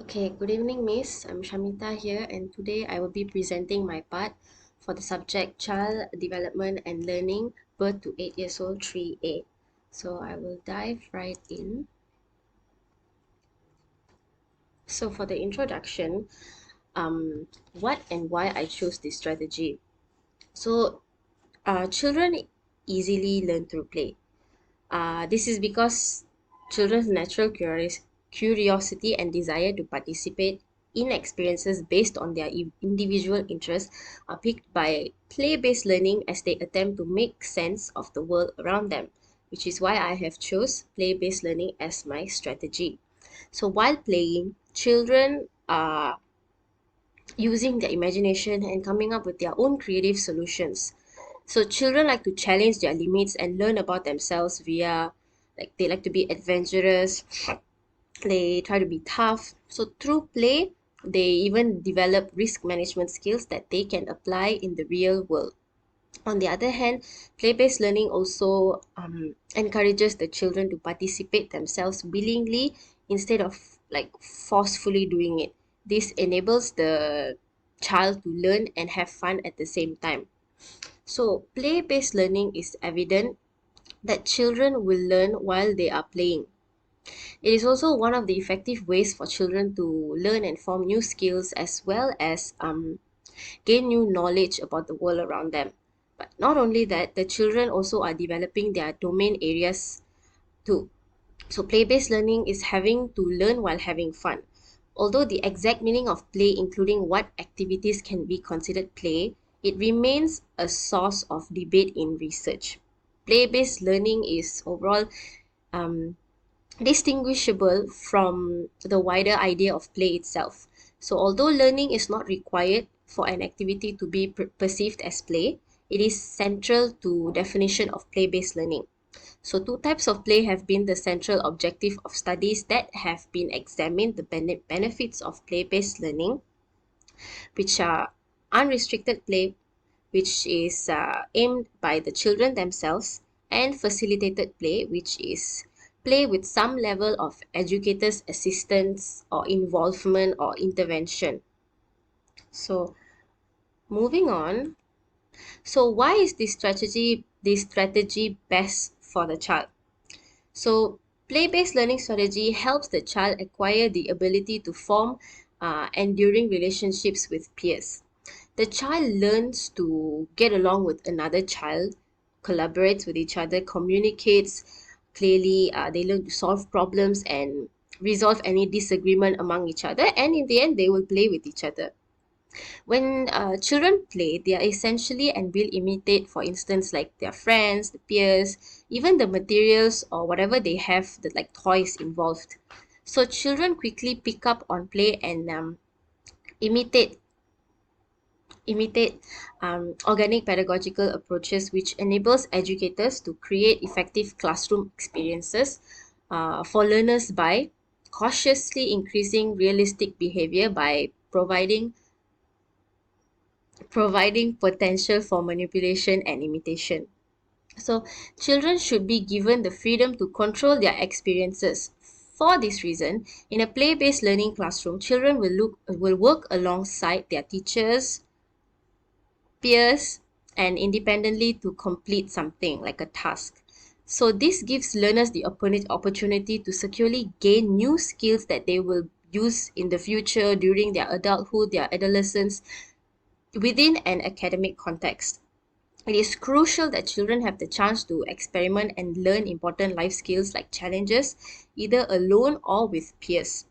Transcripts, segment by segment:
Okay, good evening, Miss. I'm Shamita here, and today I will be presenting my part for the subject Child Development and Learning, Birth to 8 Years Old 3A. So I will dive right in. So for the introduction, what and why I chose this strategy. So children easily learn through play. This is because children's natural curiosity and desire to participate in experiences based on their individual interests are picked by play-based learning as they attempt to make sense of the world around them, which is why I have chose play-based learning as my strategy. So while playing, children are using their imagination and coming up with their own creative solutions. So children like to challenge their limits and learn about themselves via, like, they like to be adventurous, they try to be tough. So through play, they even develop risk management skills that they can apply in the real world. On the other hand, play-based learning also encourages the children to participate themselves willingly instead of like forcefully doing it. This enables the child to learn and have fun at the same time. So play-based learning is evident that children will learn while they are playing. It is also one of the effective ways for children to learn and form new skills as well as gain new knowledge about the world around them. But not only that, the children also are developing their domain areas too. So play-based learning is having to learn while having fun. Although the exact meaning of play, including what activities can be considered play, it remains a source of debate in research. Play-based learning is overall um, distinguishable from the wider idea of play itself. So, although learning is not required for an activity to be perceived as play, it is central to definition of play-based learning. So, two types of play have been the central objective of studies that have been examined the benefits of play-based learning, which are unrestricted play, which is aimed by the children themselves, and facilitated play, which is play with some level of educators' assistance or involvement or intervention. So, moving on. So, why is this strategy best for the child? So, play-based learning strategy helps the child acquire the ability to form enduring relationships with peers. The child learns to get along with another child, collaborates with each other, communicates clearly, they learn to solve problems and resolve any disagreement among each other, and in the end, they will play with each other. When children play, they are essentially and will imitate, for instance, like their friends, the peers, even the materials or whatever they have, the like toys involved. So children quickly pick up on play and imitate imitate organic pedagogical approaches, which enables educators to create effective classroom experiences for learners by cautiously increasing realistic behavior by providing potential for manipulation and imitation. So, children should be given the freedom to control their experiences. For this reason, in a play-based learning classroom, children will work alongside their teachers, peers, and independently to complete something like a task. So this gives learners the opportunity to securely gain new skills that they will use in the future during their adulthood, their adolescence, within an academic context. It is crucial that children have the chance to experiment and learn important life skills like challenges, either alone or with peers.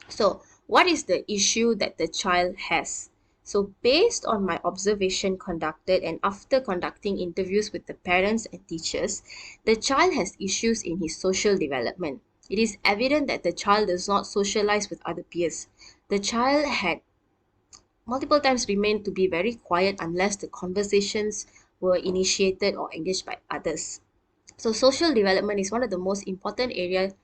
So, what is the issue that the child has? So, based on my observation conducted and after conducting interviews with the parents and teachers, the child has issues in his social development. It is evident that the child does not socialize with other peers. The child had multiple times remained to be very quiet unless the conversations were initiated or engaged by others. So social development is one of the most important areas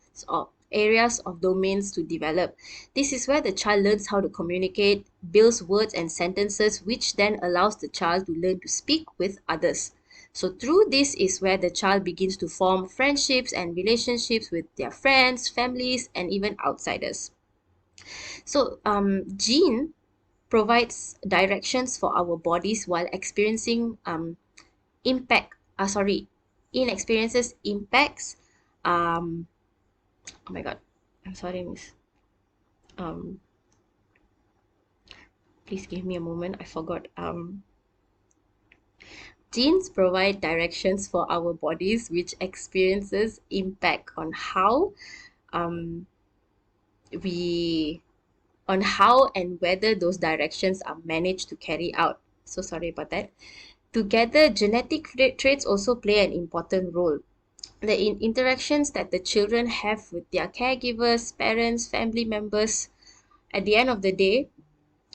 of domains to develop. This is where the child learns how to communicate, builds words and sentences, which then allows the child to learn to speak with others. So through this is where the child begins to form friendships and relationships with their friends, families, and even outsiders. So gene provides directions for our bodies while experiencing impact sorry in experiences impacts um oh my god, I'm sorry, miss. um Please give me a moment, I forgot. Genes provide directions for our bodies which experiences impact on how um we on how and whether those directions are managed to carry out. So sorry about that. Together, genetic traits also play an important role. The interactions that the children have with their caregivers, parents, family members, at the end of the day,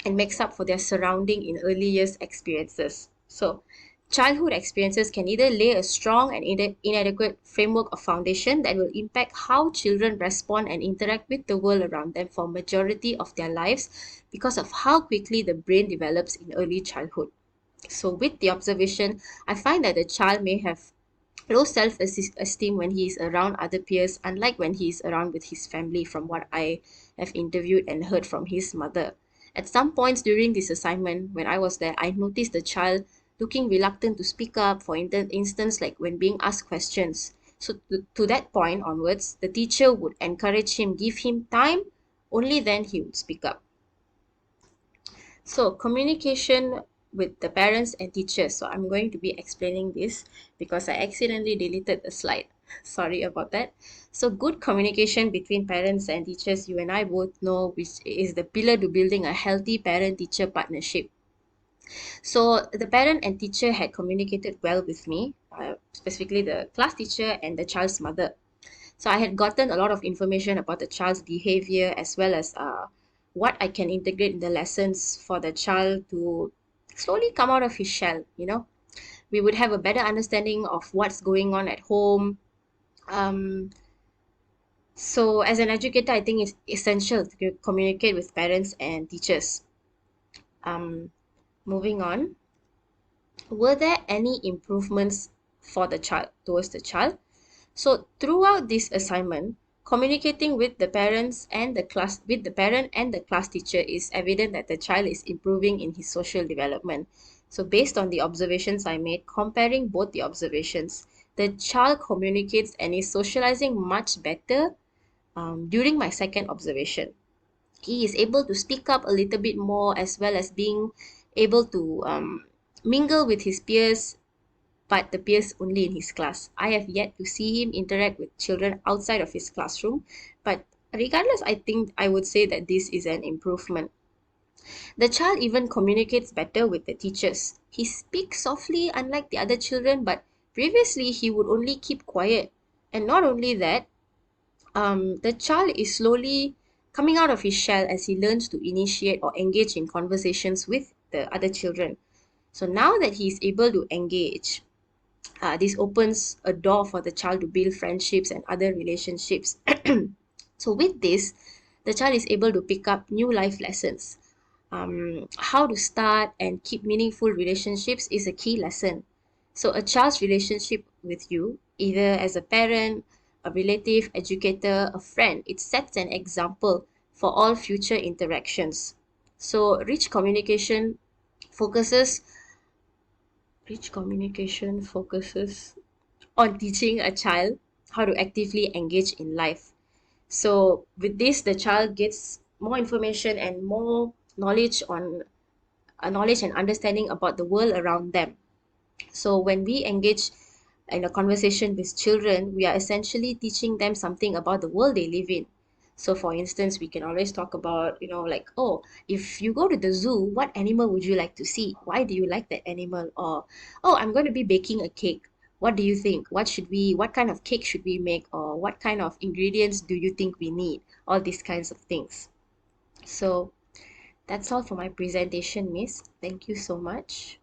it makes up for their surrounding in early years experiences. So, childhood experiences can either lay a strong and inadequate framework of foundation that will impact how children respond and interact with the world around them for majority of their lives because of how quickly the brain develops in early childhood. So, with the observation, I find that the child may have low self-esteem when he is around other peers, unlike when he is around with his family, from what I have interviewed and heard from his mother. At some points during this assignment, when I was there, I noticed the child looking reluctant to speak up, for instance, like when being asked questions. So, to that point onwards, the teacher would encourage him, give him time, only then he would speak up. So communication with the parents and teachers. So I'm going to be explaining this because I accidentally deleted the slide. Sorry about that. So good communication between parents and teachers, you and I both know, which is the pillar to building a healthy parent-teacher partnership. So the parent and teacher had communicated well with me, specifically the class teacher and the child's mother. So I had gotten a lot of information about the child's behavior as well as what I can integrate in the lessons for the child to slowly come out of his shell. We would have a better understanding of what's going on at home. Um, so as an educator, I think it's essential to communicate with parents and teachers. Um, Moving on, were there any improvements for the child towards the child? So throughout this assignment, communicating with the parents and the class with the parent and the class teacher is evident that the child is improving in his social development. So based on the observations I made, comparing both the observations, the child communicates and is socializing much better during my second observation. He is able to speak up a little bit more as well as being able to mingle with his peers, but the peers only in his class. I have yet to see him interact with children outside of his classroom, but regardless, I think I would say that this is an improvement. The child even communicates better with the teachers. He speaks softly, unlike the other children, but previously he would only keep quiet. And not only that, the child is slowly coming out of his shell as he learns to initiate or engage in conversations with the other children. So now that he is able to engage, this opens a door for the child to build friendships and other relationships. So, with this, the child is able to pick up new life lessons. How to start and keep meaningful relationships is a key lesson. So, a child's relationship with you, either as a parent, a relative, educator, a friend, it sets an example for all future interactions. So, focuses rich communication focuses on teaching a child how to actively engage in life. So with this, the child gets more information and more knowledge and understanding about the world around them. So when we engage in a conversation with children, we are essentially teaching them something about the world they live in. So for instance, we can always talk about, like, oh, if you go to the zoo, what animal would you like to see? Why do you like that animal? Or, oh, I'm going to be baking a cake. What do you think? What kind of cake should we make? Or what kind of ingredients do you think we need? All these kinds of things. So that's all for my presentation, Miss. Thank you so much.